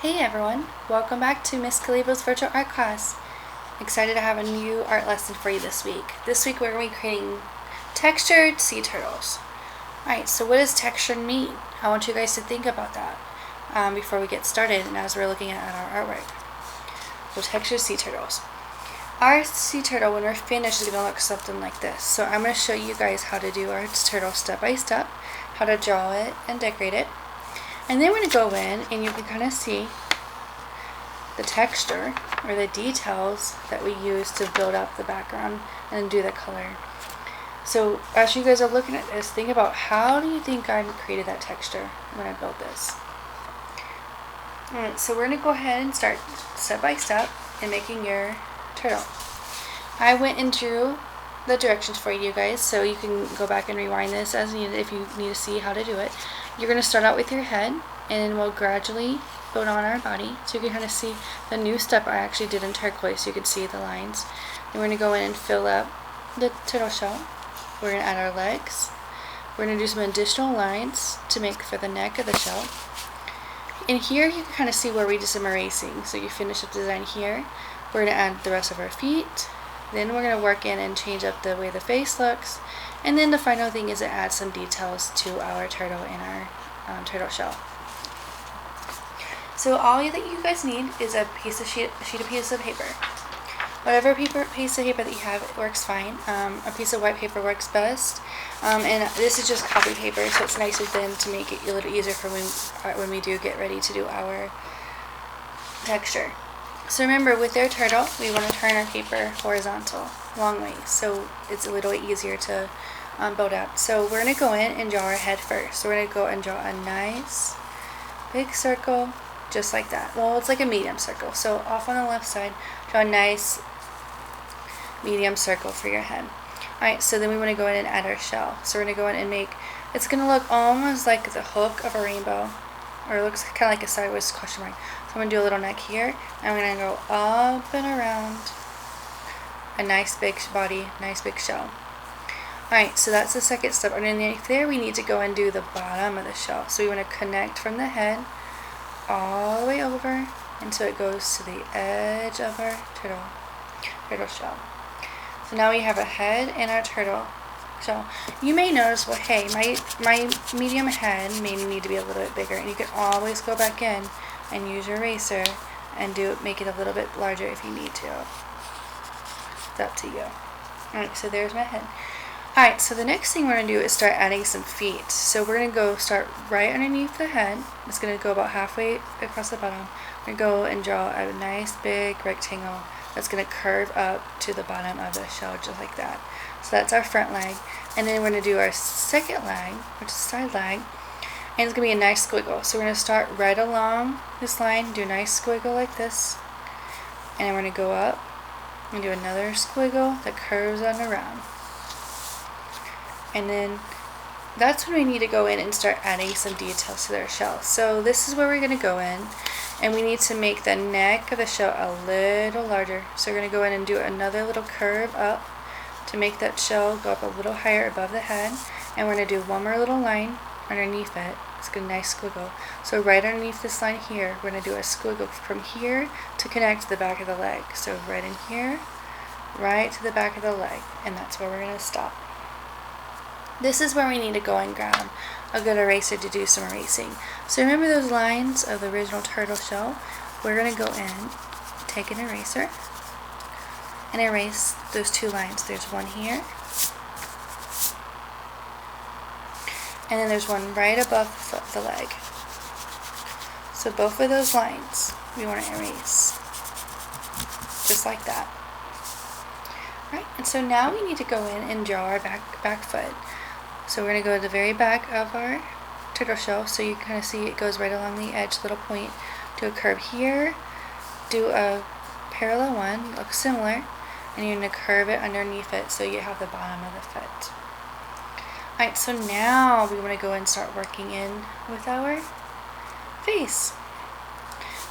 Hey everyone, welcome back to Miss Calibo's virtual art class. Excited to have a new art lesson for you this week. This week we're going to be creating textured sea turtles. Alright, so what does texture mean? I want you guys to think about that before we get started and as we're looking at our artwork. So textured sea turtles. Our sea turtle, when we're finished, is going to look something like this. So I'm going to show you guys how to do our turtle step by step, how to draw it and decorate it. And then we're going to go in and you can kind of see the texture or the details that we use to build up the background and do the color. So as you guys are looking at this, think about how do you think I created that texture when I built this. Alright, so we're going to go ahead and start step by step in making your turtle. I went and drew the directions for you guys, so you can go back and rewind this as needed if you need to see how to do it. You're going to start out with your head, and then we'll gradually build on our body, so you can kind of see the new step I actually did in turquoise, so you can see the lines. Then we're going to go in and fill up the turtle shell. We're going to add our legs. We're going to do some additional lines to make for the neck of the shell. And here you can kind of see where we did some erasing, so you finish up the design here. We're going to add the rest of our feet. Then we're going to work in and change up the way the face looks. And then the final thing is to add some details to our turtle in our turtle shell. So all that you guys need is a piece of piece of paper. Whatever piece of paper that you have works fine. A piece of white paper works best. And this is just copy paper, so it's nicer than to make it a little easier for when we do get ready to do our texture. So remember, with our turtle, we want to turn our paper horizontal, long ways, so it's a little easier to build up. So we're going to go in and draw our head first. So we're going to go and draw a nice big circle, just like that. Well, it's like a medium circle. So off on the left side, draw a nice medium circle for your head. Alright, so then we want to go in and add our shell. So we're going to go in and make, it's going to look almost like the hook of a rainbow, or it looks kind of like a sideways question mark. So I'm going to do a little neck here, and I'm going to go up and around a nice big body, nice big shell. Alright, so that's the second step. Underneath there, we need to go and do the bottom of the shell. So we want to connect from the head all the way over until it goes to the edge of our turtle shell. So now we have a head and our turtle shell. You may notice, well, hey, my medium head may need to be a little bit bigger, and you can always go back in and use your eraser and make it a little bit larger if you need to. It's up to you. Alright, so there's my head. Alright, so the next thing we're going to do is start adding some feet. So we're going to start right underneath the head. It's going to go about halfway across the bottom. We're going to go and draw a nice big rectangle that's going to curve up to the bottom of the shell, just like that. So that's our front leg. And then we're going to do our second leg, which is side leg. And it's going to be a nice squiggle. So we're going to start right along this line, do a nice squiggle like this. And then we're going to go up and do another squiggle that curves on around. And then that's when we need to go in and start adding some details to their shell. So this is where we're going to go in. And we need to make the neck of the shell a little larger. So we're going to go in and do another little curve up to make that shell go up a little higher above the head. And we're going to do one more little line underneath it. It's a nice squiggle. So right underneath this line here, we're going to do a squiggle from here to connect to the back of the leg. So right in here, right to the back of the leg, and that's where we're going to stop. This is where we need to go and grab a good eraser to do some erasing. So remember those lines of the original turtle shell? We're going to go in, take an eraser, and erase those two lines. There's one here, and then there's one right above the leg. So both of those lines we want to erase, just like that. Right, and so now we need to go in and draw our back foot. So we're going to go to the very back of our turtle shell, so you can kind of see it goes right along the edge, little point, do a curve here, do a parallel one, looks similar, and you're going to curve it underneath it so you have the bottom of the foot. Alright, so now we want to go and start working in with our face.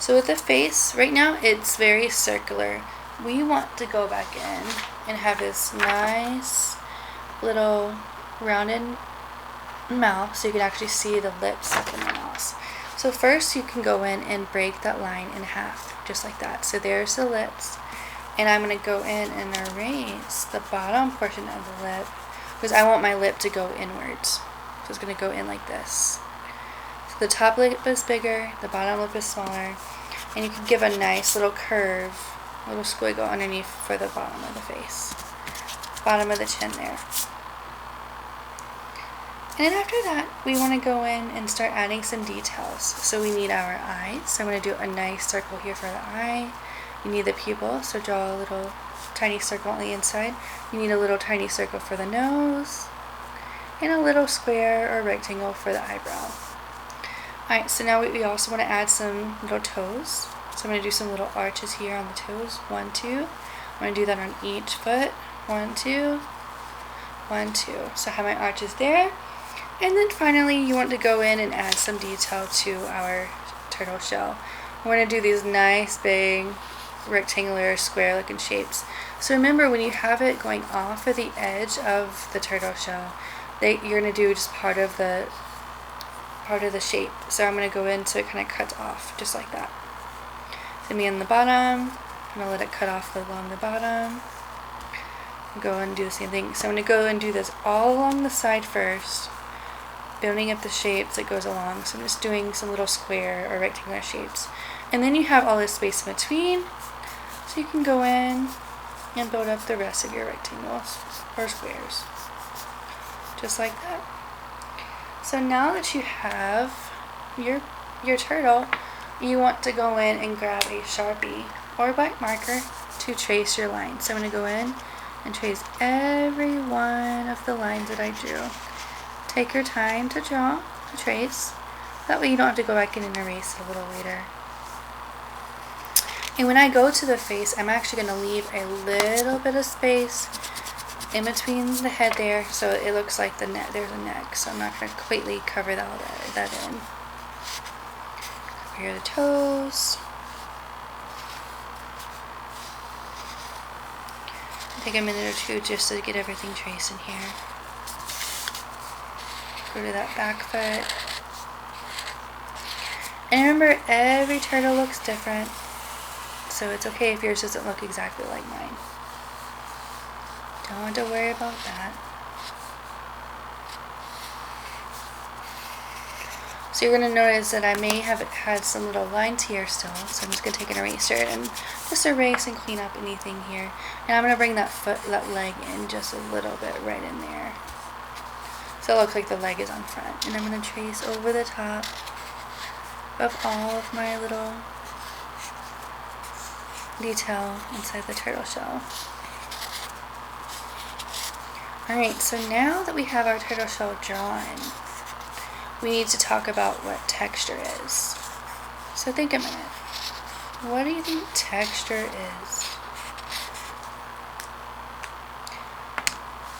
So with the face, right now it's very circular. We want to go back in and have this nice little rounded mouth, so you can actually see the lips up in the mouth. So first you can go in and break that line in half, just like that. So there's the lips. And I'm going to go in and erase the bottom portion of the lip, because I want my lip to go inwards. So it's going to go in like this. So the top lip is bigger, the bottom lip is smaller. And you can give a nice little curve, a little squiggle underneath for the bottom of the face. Bottom of the chin there. And then after that, we want to go in and start adding some details. So we need our eyes. So I'm going to do a nice circle here for the eye. You need the pupil, so draw a little tiny circle on the inside. You need a little tiny circle for the nose. And a little square or rectangle for the eyebrow. Alright, so now we also want to add some little toes. So I'm going to do some little arches here on the toes. 1, 2. I'm going to do that on each foot. 1, 2. 1, 2. So I have my arches there. And then finally, you want to go in and add some detail to our turtle shell. We're going to do these nice big rectangular square looking shapes. So remember, when you have it going off of the edge of the turtle shell, you're going to do just part of the shape. So I'm going to go in so it kind of cuts off just like that. So me on the bottom, I'm going to let it cut off along the bottom. Go and do the same thing. So I'm going to go and do this all along the side first, building up the shapes that goes along. So I'm just doing some little square or rectangular shapes. And then you have all this space in between, so you can go in and build up the rest of your rectangles or squares. Just like that. So now that you have your turtle, you want to go in and grab a Sharpie or black marker to trace your lines. So I'm going to go in and trace every one of the lines that I drew. Take your time to draw, to trace. That way you don't have to go back in and erase it a little later. And when I go to the face, I'm actually going to leave a little bit of space in between the head there, so it looks like there's a neck. So I'm not going to completely cover that in. Cover the toes. Take a minute or two just to get everything traced in here. Go to that back foot. And remember, every turtle looks different, so it's okay if yours doesn't look exactly like mine. Don't have to worry about that. So you're going to notice that I may have had some little lines here still, so I'm just going to take an eraser and just erase and clean up anything here. And I'm going to bring that leg in just a little bit right in there. So it looks like the leg is on front. And I'm going to trace over the top of all of my little detail inside the turtle shell. Alright, so now that we have our turtle shell drawn, we need to talk about what texture is. So think a minute. What do you think texture is?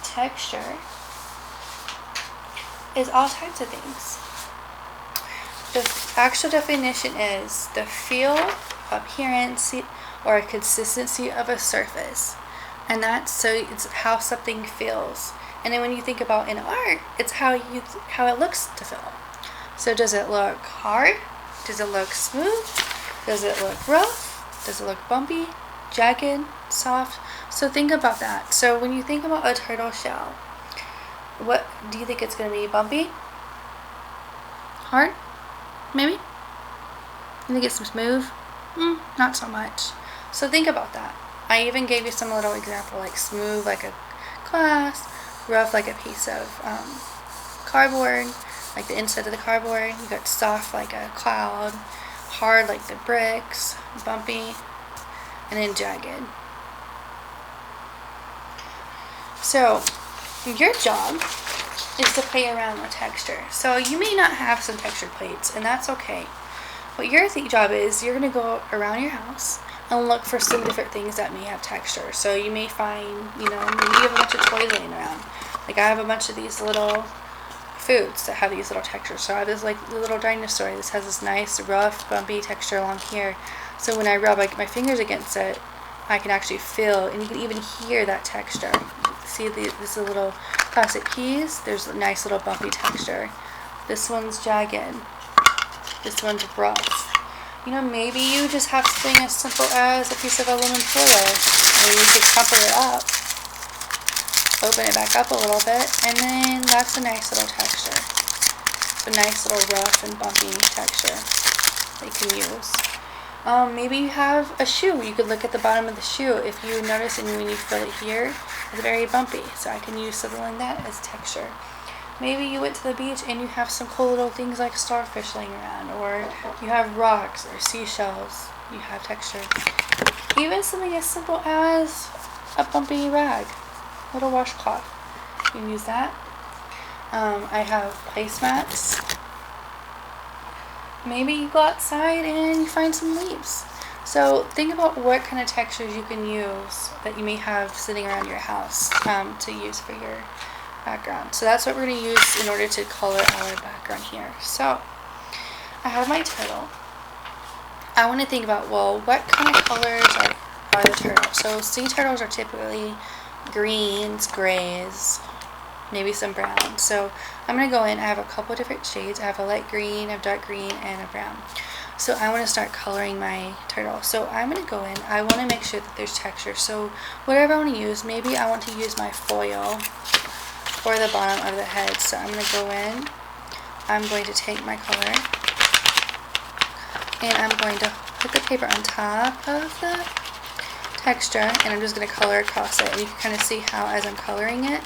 Texture is all types of things. The actual definition is the feel, appearance, or consistency of a surface. And it's how something feels. And then when you think about in art, it's how it looks to feel. So does it look hard? Does it look smooth? Does it look rough? Does it look bumpy, jagged, soft? So think about that. So when you think about a turtle shell, what do you think it's going to be? Bumpy? Hard? Maybe? You think it's smooth? Not so much. So think about that. I even gave you some little example, like smooth like a glass, rough like a piece of cardboard, like the inside of the cardboard. You got soft like a cloud, hard like the bricks, bumpy, and then jagged. So your job is to play around with texture. So you may not have some textured plates, and that's okay. What your job is, you're going to go around your house and look for some different things that may have texture. So you may find, maybe you have a bunch of toys laying around. Like I have a bunch of these little foods that have these little textures. So I have this like little dinosaur. This has this nice rough, bumpy texture along here. So when I rub my fingers against it, I can actually feel, and you can even hear that texture. See this little plastic piece? There's a nice little bumpy texture. This one's jagged. This one's rough. You know, maybe you just have something as simple as a piece of aluminum foil, or you could crumple it up, open it back up a little bit, and then that's a nice little texture. It's a nice little rough and bumpy texture that you can use. Maybe you have a shoe. You could look at the bottom of the shoe. If you notice and when you feel it here, it's very bumpy. So I can use something like that as texture. Maybe you went to the beach and you have some cool little things like starfish laying around, or you have rocks or seashells. You have texture. Even something as simple as a bumpy rag, little washcloth. You can use that. I have placemats. Maybe you go outside and you find some leaves. So think about what kind of textures you can use that you may have sitting around your house to use for your background. So that's what we're going to use in order to color our background here. So I have my turtle. I want to think about, well, what kind of colors are the turtles? So sea turtles are typically greens, grays, maybe some brown. So I'm going to go in. I have a couple different shades. I have a light green, I have dark green, and a brown. So I want to start coloring my turtle. So I'm going to go in. I want to make sure that there's texture. So whatever I want to use, maybe I want to use my foil for the bottom of the head. So I'm going to go in. I'm going to take my color and I'm going to put the paper on top of the texture, and I'm just going to color across it. And you can kind of see how as I'm coloring it,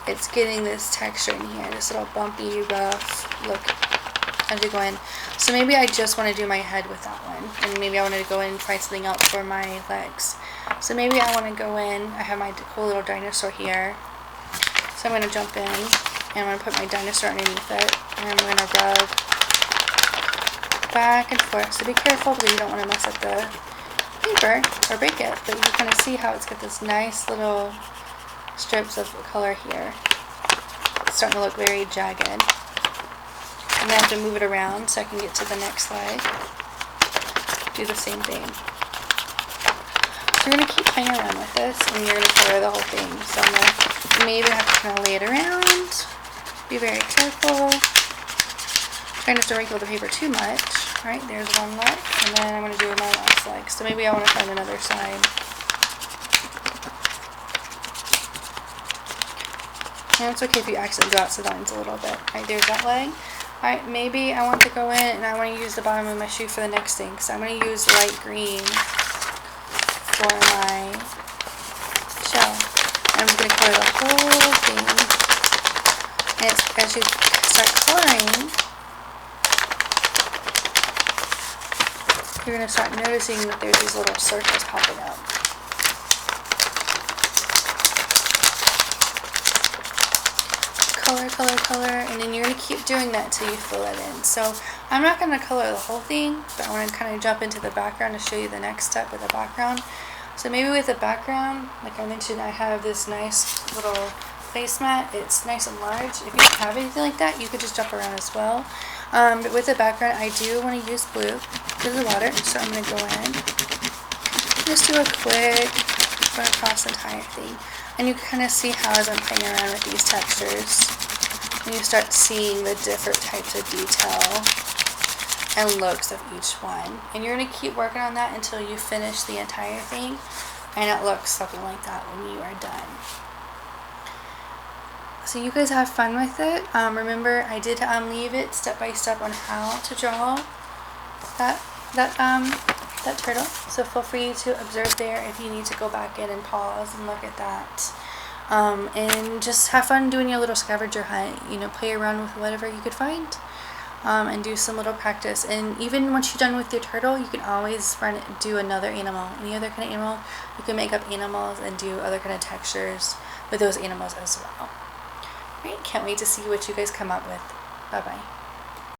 it's getting this texture in here, this little bumpy, rough look as you go in. So maybe I just want to do my head with that one, and maybe I want to go in and try something else for my legs. So maybe I want to go in, I have my cool little dinosaur here. So I'm going to jump in, and I'm going to put my dinosaur underneath it, and I'm going to rub back and forth. So be careful because you don't want to mess up the paper or break it, but you kind of see how it's got this nice little strips of color here. It's starting to look very jagged. And then I have to move it around so I can get to the next leg. Do the same thing. So you're going to keep playing around with this, and you're going to color the whole thing. So I'm going to maybe have to kind of lay it around. Be very careful. Try not to wrinkle the paper too much. Alright, there's one leg, and then I'm going to do my last leg. So maybe I want to find another side. And it's okay if you accidentally draw out the lines a little bit. Alright, there's that leg. Alright, maybe I want to go in and I want to use the bottom of my shoe for the next thing. So I'm going to use light green for my shell. I'm just going to color the whole thing. And as you start coloring, you're going to start noticing that there's these little circles popping up. Color, color, color, and then you're going to keep doing that until you fill it in. So I'm not going to color the whole thing, but I want to kind of jump into the background to show you the next step with the background. So maybe with the background, like I mentioned, I have this nice little placemat. It's nice and large. If you don't have anything like that, you could just jump around as well. But with the background, I do want to use blue because of the water, so I'm going to go in. Just do a quick run across the entire thing. And you can kind of see how as I'm playing around with these textures, and you start seeing the different types of detail and looks of each one. And you're going to keep working on that until you finish the entire thing, and it looks something like that when you are done. So you guys have fun with it. Remember, I did leave it step by step on how to draw that turtle. So feel free to observe there if you need to go back in and pause and look at that. And just have fun doing your little scavenger hunt. You know, play around with whatever you could find. And do some little practice. And even once you're done with your turtle, you can always do another animal. Any other kind of animal. You can make up animals and do other kind of textures with those animals as well. Alright, can't wait to see what you guys come up with. Bye bye.